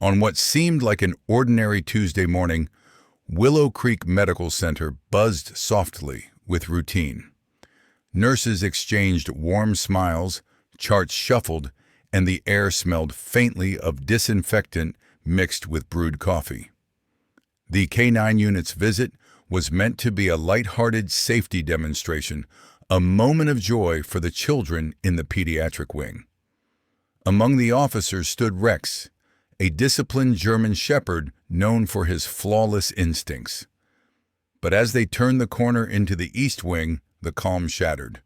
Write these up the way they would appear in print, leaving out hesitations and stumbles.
On what seemed like an ordinary Tuesday morning, Willow Creek Medical Center buzzed softly with routine. Nurses exchanged warm smiles, charts shuffled, and the air smelled faintly of disinfectant mixed with brewed coffee. The K-9 unit's visit was meant to be a light-hearted safety demonstration, a moment of joy for the children in the pediatric wing. Among the officers stood Rex, a disciplined German shepherd known for his flawless instincts. But as they turned the corner into the East Wing, the calm shattered.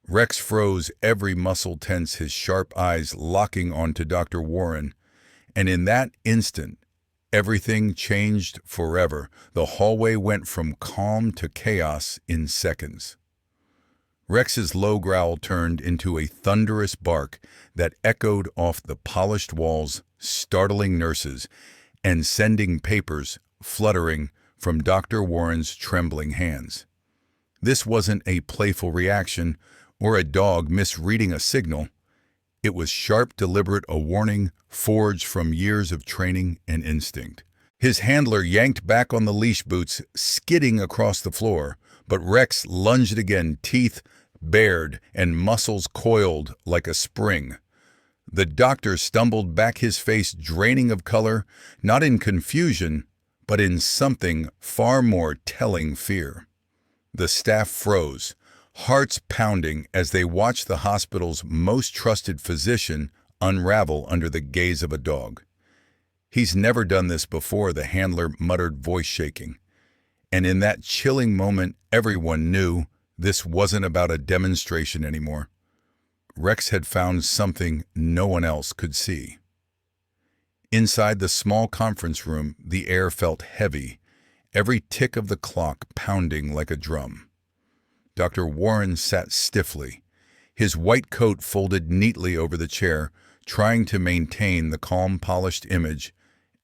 Rex froze, every muscle tense, his sharp eyes locking onto Dr. Warren, and in that instant, everything changed forever. The hallway went from calm to chaos in seconds. Rex's low growl turned into a thunderous bark that echoed off the polished walls, startling nurses and sending papers fluttering from Dr. Warren's trembling hands. This wasn't a playful reaction or a dog misreading a signal. It was sharp, deliberate, a warning forged from years of training and instinct. His handler yanked back on the leash boots, skidding across the floor, but Rex lunged again, teeth bared and muscles coiled like a spring. The doctor stumbled back, his face draining of color, not in confusion, but in something far more telling: fear. The staff froze, hearts pounding as they watched the hospital's most trusted physician unravel under the gaze of a dog. "He's never done this before," the handler muttered, voice shaking. And in that chilling moment, everyone knew this wasn't about a demonstration anymore. Rex had found something no one else could see. Inside the small conference room, the air felt heavy, every tick of the clock pounding like a drum. Dr. Warren sat stiffly, his white coat folded neatly over the chair, trying to maintain the calm, polished image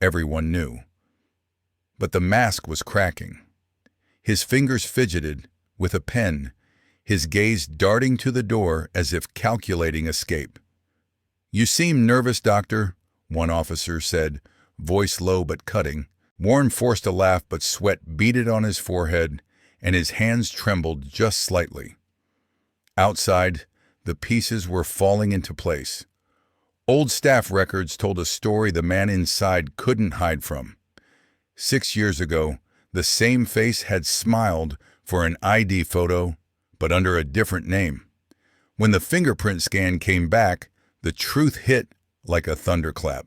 everyone knew. But the mask was cracking. His fingers fidgeted with a pen, his gaze darting to the door as if calculating escape. "You seem nervous, Doctor," one officer said, voice low but cutting. Warren forced a laugh, but sweat beaded on his forehead, and his hands trembled just slightly. Outside, the pieces were falling into place. Old staff records told a story the man inside couldn't hide from. 6 years ago, the same face had smiled for an ID photo, but under a different name. When the fingerprint scan came back, the truth hit like a thunderclap.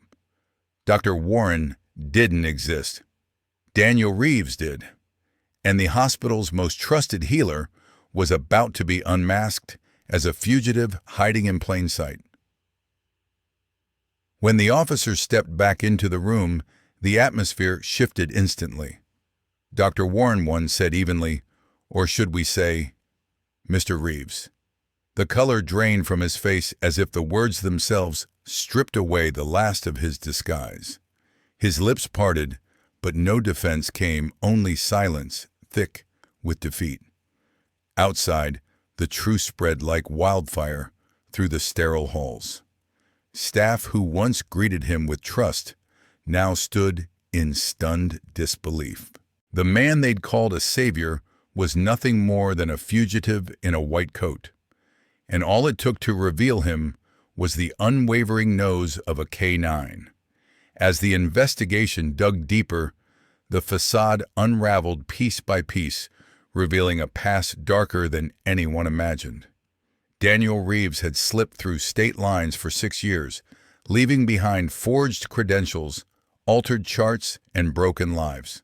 Dr. Warren didn't exist. Daniel Reeves did. And the hospital's most trusted healer was about to be unmasked as a fugitive hiding in plain sight. When the officers stepped back into the room, the atmosphere shifted instantly. Dr. Warren once said evenly, or should we say, "Mr. Reeves." The color drained from his face as if the words themselves stripped away the last of his disguise. His lips parted, but no defense came, only silence, thick with defeat. Outside, the truth spread like wildfire through the sterile halls. Staff who once greeted him with trust now stood in stunned disbelief. The man they'd called a savior was nothing more than a fugitive in a white coat, and all it took to reveal him was the unwavering nose of a K-9. As the investigation dug deeper, the facade unraveled piece by piece, revealing a past darker than anyone imagined. Daniel Reeves had slipped through state lines for 6 years, leaving behind forged credentials, altered charts, and broken lives.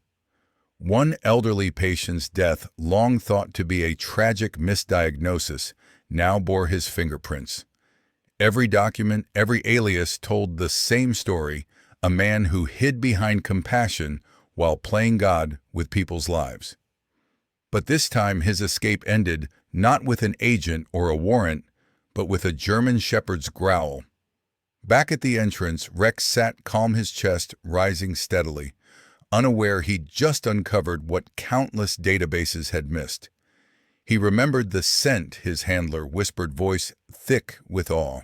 One elderly patient's death, long thought to be a tragic misdiagnosis, now bore his fingerprints. Every document, every alias told the same story: a man who hid behind compassion while playing God with people's lives. But this time his escape ended not with an agent or a warrant, but with a German shepherd's growl. Back at the entrance, Rex sat calm, his chest rising steadily, unaware he'd just uncovered what countless databases had missed. He remembered the scent, his handler whispered, voice thick with awe.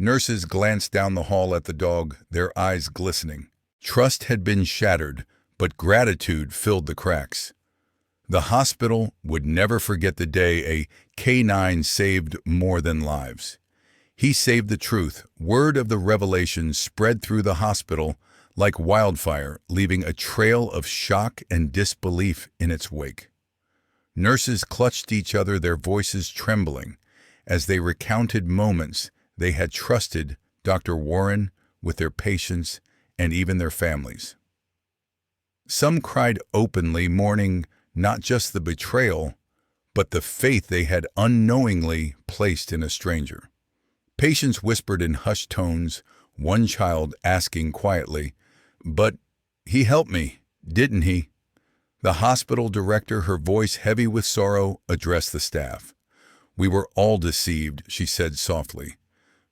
Nurses glanced down the hall at the dog, their eyes glistening. Trust had been shattered, but gratitude filled the cracks. The hospital would never forget the day a canine saved more than lives. He saved the truth. Word of the revelation spread through the hospital like wildfire, leaving a trail of shock and disbelief in its wake. Nurses clutched each other, their voices trembling, as they recounted moments they had trusted Dr. Warren with their patients and even their families. Some cried openly, mourning not just the betrayal, but the faith they had unknowingly placed in a stranger. Patients whispered in hushed tones, one child asking quietly, "But he helped me, didn't he?" The hospital director, her voice heavy with sorrow, addressed the staff. "We were all deceived," she said softly.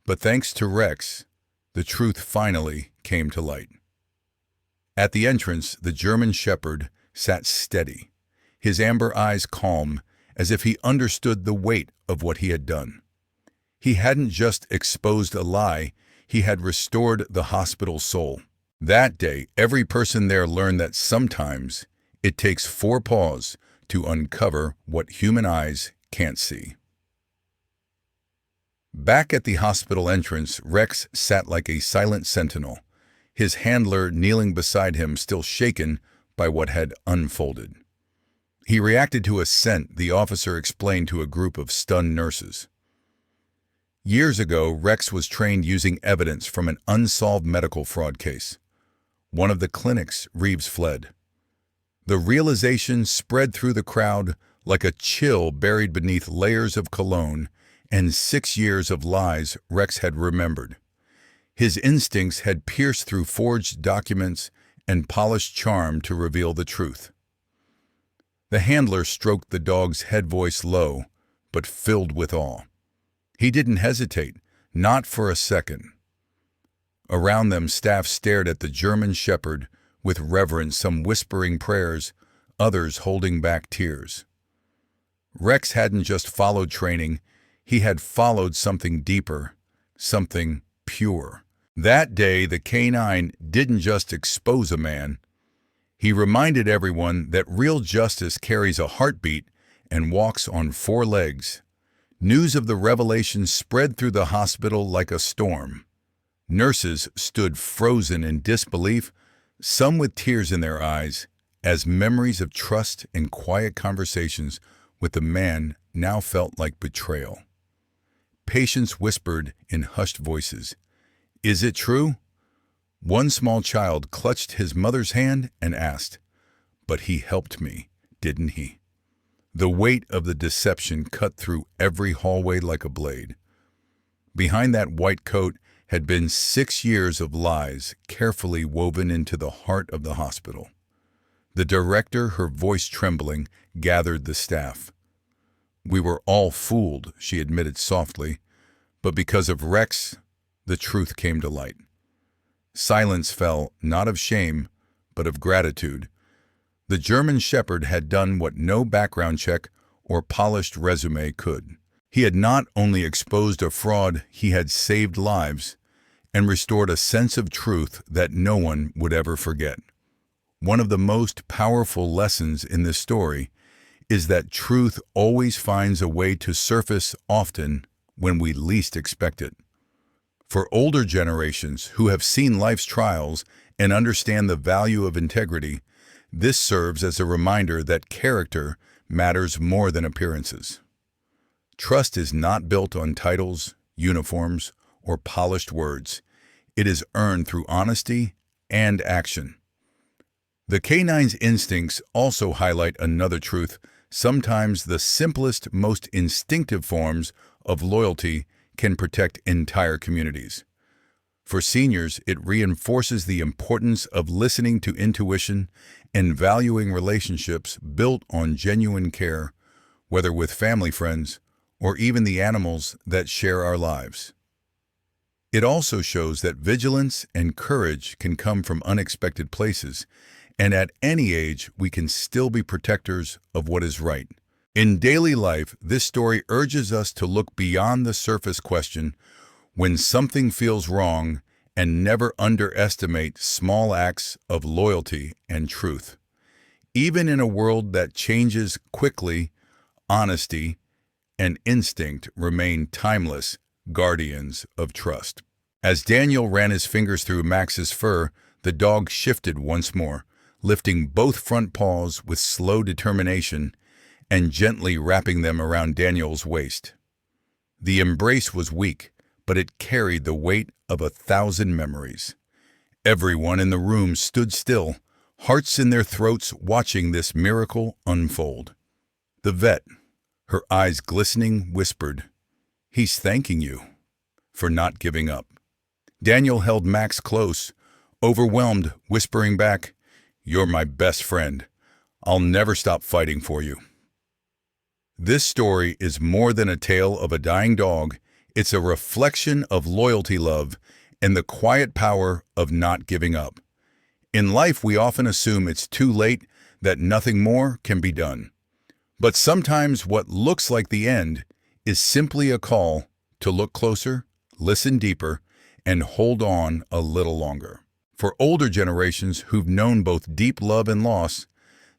"But thanks to Rex, the truth finally came to light." At the entrance, the German shepherd sat steady, his amber eyes calm, as if he understood the weight of what he had done. He hadn't just exposed a lie, he had restored the hospital's soul. That day, every person there learned that sometimes it takes 4 paws to uncover what human eyes can't see. Back at the hospital entrance, Rex sat like a silent sentinel, his handler kneeling beside him, still shaken by what had unfolded. He reacted to a scent the officer explained to a group of stunned nurses. Years ago, Rex was trained using evidence from an unsolved medical fraud case. One of the clinics Reeves fled. The realization spread through the crowd like a chill buried beneath layers of cologne and 6 years of lies Rex had remembered. His instincts had pierced through forged documents and polished charm to reveal the truth. The handler stroked the dog's head, voice low, but filled with awe. He didn't hesitate, not for a second. Around them, staff stared at the German shepherd with reverence, some whispering prayers, others holding back tears. Rex hadn't just followed training, he had followed something deeper, something pure. That day, the canine didn't just expose a man. He reminded everyone that real justice carries a heartbeat and walks on 4 legs. News of the revelation spread through the hospital like a storm. Nurses stood frozen in disbelief, some with tears in their eyes, as memories of trust and quiet conversations with the man now felt like betrayal. Patients whispered in hushed voices, "Is it true?" One small child clutched his mother's hand and asked, "But he helped me, didn't he?" The weight of the deception cut through every hallway like a blade. Behind that white coat had been 6 years of lies carefully woven into the heart of the hospital. The director, her voice trembling, gathered the staff. "We were all fooled," she admitted softly, "but because of Rex, the truth came to light." Silence fell, not of shame, but of gratitude. The German shepherd had done what no background check or polished resume could. He had not only exposed a fraud, he had saved lives and restored a sense of truth that no one would ever forget. One of the most powerful lessons in this story is that truth always finds a way to surface, often when we least expect it. For older generations who have seen life's trials and understand the value of integrity, this serves as a reminder that character matters more than appearances. Trust is not built on titles, uniforms, or polished words. It is earned through honesty and action. The canine's instincts also highlight another truth. Sometimes the simplest, most instinctive forms of loyalty can protect entire communities. For seniors, it reinforces the importance of listening to intuition and valuing relationships built on genuine care, whether with family, friends, or even the animals that share our lives. It also shows that vigilance and courage can come from unexpected places, and at any age we can still be protectors of what is right. In daily life, this story urges us to look beyond the surface question, when something feels wrong, and never underestimate small acts of loyalty and truth. Even in a world that changes quickly, honesty and instinct remain timeless guardians of trust. As Daniel ran his fingers through Max's fur, the dog shifted once more, lifting both front paws with slow determination and gently wrapping them around Daniel's waist. The embrace was weak, but it carried the weight of 1,000 memories. Everyone in the room stood still, hearts in their throats watching this miracle unfold. The vet, her eyes glistening, whispered, "He's thanking you for not giving up." Daniel held Max close, overwhelmed, whispering back, "You're my best friend. I'll never stop fighting for you." This story is more than a tale of a dying dog. It's a reflection of loyalty, love, and the quiet power of not giving up. In life, we often assume it's too late, that nothing more can be done. But sometimes what looks like the end is simply a call to look closer, listen deeper, and hold on a little longer. For older generations who've known both deep love and loss,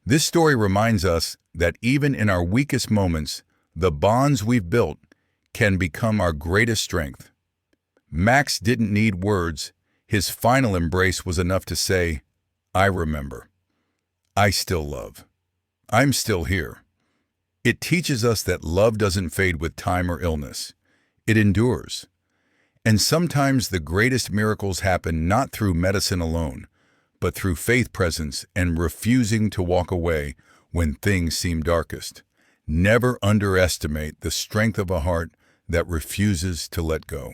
this story reminds us that even in our weakest moments, the bonds we've built can become our greatest strength. Max didn't need words. His final embrace was enough to say, "I remember. I still love. I'm still here." It teaches us that love doesn't fade with time or illness. It endures. And sometimes the greatest miracles happen not through medicine alone, but through faith presence and refusing to walk away when things seem darkest. Never underestimate the strength of a heart that refuses to let go.